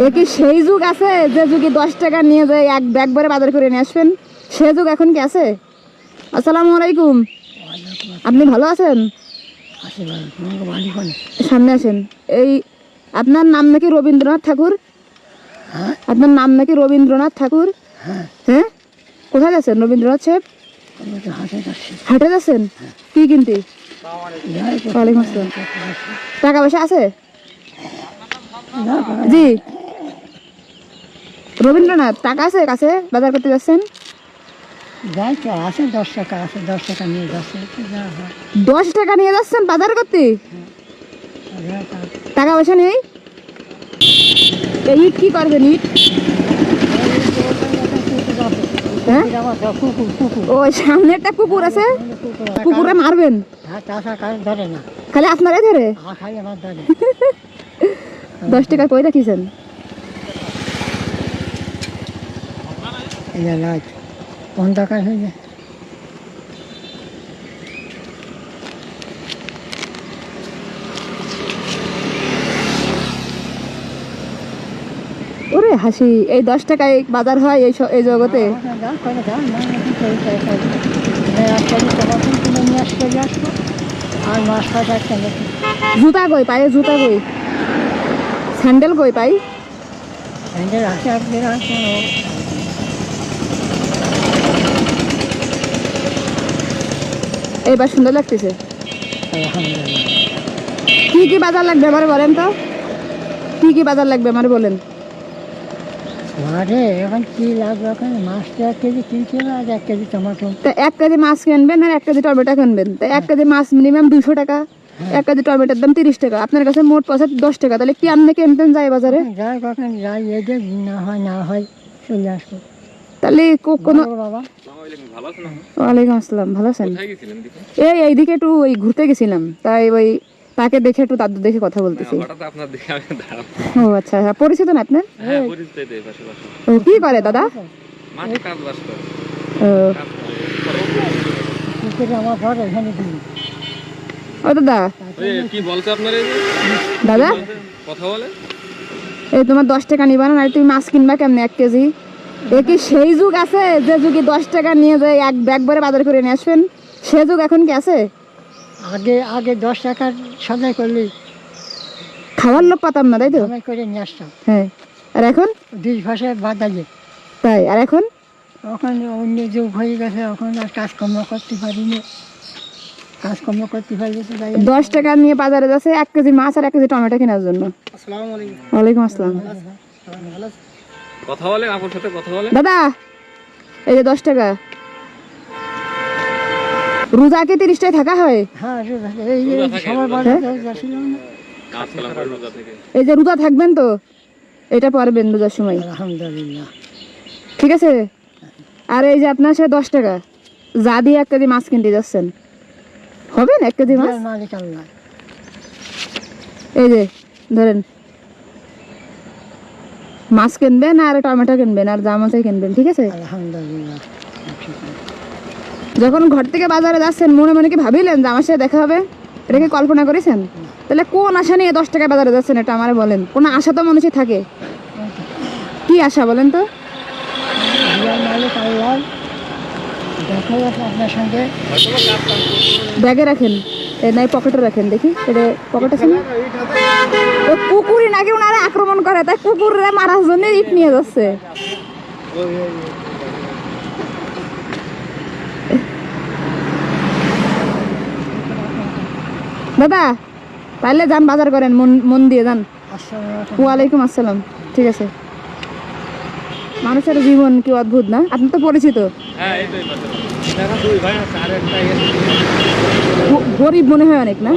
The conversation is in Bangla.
এ কি সেই যুগ আছে যে যুগে 10 টাকা নিয়ে যায় এক ব্যাগ ভরে বাজার করে নিয়ে আসবেন? সেই যুগ এখন কি আছে? আসসালামু আলাইকুম। আপনি ভালো আছেন? সামনে আসেন। এই আপনার নাম নাকি রবীন্দ্রনাথ ঠাকুর? আপনার নাম নাকি রবীন্দ্রনাথ ঠাকুর? হ্যাঁ, কোথায় যাচ্ছেন রবীন্দ্রনাথ সাহেব? হাটে যাচ্ছেন? কি কিনতে? ওয়ালাইকুম আসসালাম। টাকা পয়সা আছে? জি। রবীন্দ্রনাথ টাকা আছে কাছে? বাজার করতে যাচ্ছেন? 10 টাকা আছে, 10 টাকা নিয়ে যাচ্ছে। 10 টাকা নিয়ে যাচ্ছেন বাজার করতে? টাকা পয়সা নেই? এই ইট কি করবেন ইট? হ্যাঁ, ওই সামনে একটা কুকুর আছে, কুকুরে মারবেন? ধরে না, খালি আপনারাই ধরে? খালি আমার ধরে। 10 টাকা কই রাখিছেন? অন্ধকার হয়ে যায়। ওরে হাসি, এই 10 টাকায় বাজার হয় এই জগতে? জুতা কই পায়ে? জুতা কই? স্যান্ডেল কই পাই? এইবার সুন্দর লাগতেছে। কি কি বাজার লাগবে আমার বলেন তো? কি কি বাজার লাগবে আমার বলেন? মাঠে এখন কি লাগবে? এখন মাছটা 1 কেজি কিনছে না, 1 কেজি টমেটো। তা 1 কেজি মাছ কিনবেন আর 1 কেজি টমেটো কিনবেন, তা 1 কেজি মাছ মিনিমাম 200 টাকা, 1 কেজি টমেটোর দাম 30 টাকা। আপনার কাছে মোট পয়সা 10 টাকা, তাহলে কি আপনি কিনতেন যাই বাজারে? যাই কখন যাই, এদের না হয় চলে আসবো। তাহলে কোনো বাবা। ওয়ালাইকুম আসসালাম, ভালো আছেন? এইদিকে একটু ওই ঘুরতে গেছিলাম, তাই ওই তাকে দেখে একটু দাদু দেখে কথা বলতেছি। ও আচ্ছা, পরিচিত না আপনার? ও কি করে দাদা? আমার ঘর এখানে দিন। ও দাদা, কি বলছে আপনার? দাদা কথা বলে এই তোমার 10 টাকা নিবা না, তুমি মাছ কিনবা কেমনে 1 কেজি? এ কি সেই যুগ আছে যে যুগে 10 টাকা নিয়ে যায় এক ব্যাগ ভরে বাজার করে নিয়ে আসবেন? সে যুগ এখন কি আছে? আগে 10 টাকার সদাই করলে খাওয়ার লোক পাতাম না, তাই তো? সদাই করে নিয়ে আসতাম। হ্যাঁ, আর এখন? 2 ভাষায় বাদালে। তাই, আর এখন? এখন অন্য যুগ হয়ে গেছে, এখন আর কাজকর্ম করতে পারি না। কাজকর্ম করতে পারলে তো যাই। 10 টাকা নিয়ে বাজারে যাচ্ছে 1 কেজি মাছ আর 1 কেজি টমেটো কেনার জন্য। আসসালামু আলাইকুম। ওয়ালাইকুম আসসালাম। কথা বলে, আপুর সাথে কথা বলে। দাদা এই যে 10 টাকা, রোজা কি 30 টাকায় থাকা হয়? হ্যাঁ, এই সবার বাজার যাচ্ছিল না। এই যে রোজা থাকবেন তো, এটা পারবেন রোজার সময়? আলহামদুলিল্লাহ। ঠিক আছে। আর এই যে আপনার সে 10 টাকা যা দিয়ে 1 কেজি মাছ কিনতে যাচ্ছেন, হবে না 1 কেজি মাছ? মালিক আল্লাহ। এই যে ধরেন, মাছ কিনবেন আর টমেটো কিনবেন আর যা মাছই কিনবেন, ঠিক আছে? আলহামদুলিল্লাহ। যখন ঘর থেকে বাজারে যাচ্ছেন মনে মনে কি ভাবিলেন যে আমার সাথে দেখা হবে? এটা কি কল্পনা করেছেন? তাহলে কোন আশা নিয়ে 10 টাকা বাজারে যাচ্ছেন এটা আমার বলেন? কোন আশা তো মানুষই থাকে, কি আশা বলেন তো? মালিক আল্লাহ। দেখা যাচ্ছে আপনার সঙ্গে। ব্যাগে রাখেন, নাই পকেটে রাখেন, দেখি এটা পকেট আছে না? ও কুকুরই নাকি ওনারা আক্রমণ করে, তাই কুকুরে মারার জন্য ইট নিয়ে যাচ্ছে। দাদা তাহলে যান বাজার করেন, মন দিয়ে যান। ওয়ালাইকুম আসসালাম। ঠিক আছে। মানুষের জীবন কি অদ্ভুত না? আপনি তো পরিচিত। গরিব মনে হয় অনেক না?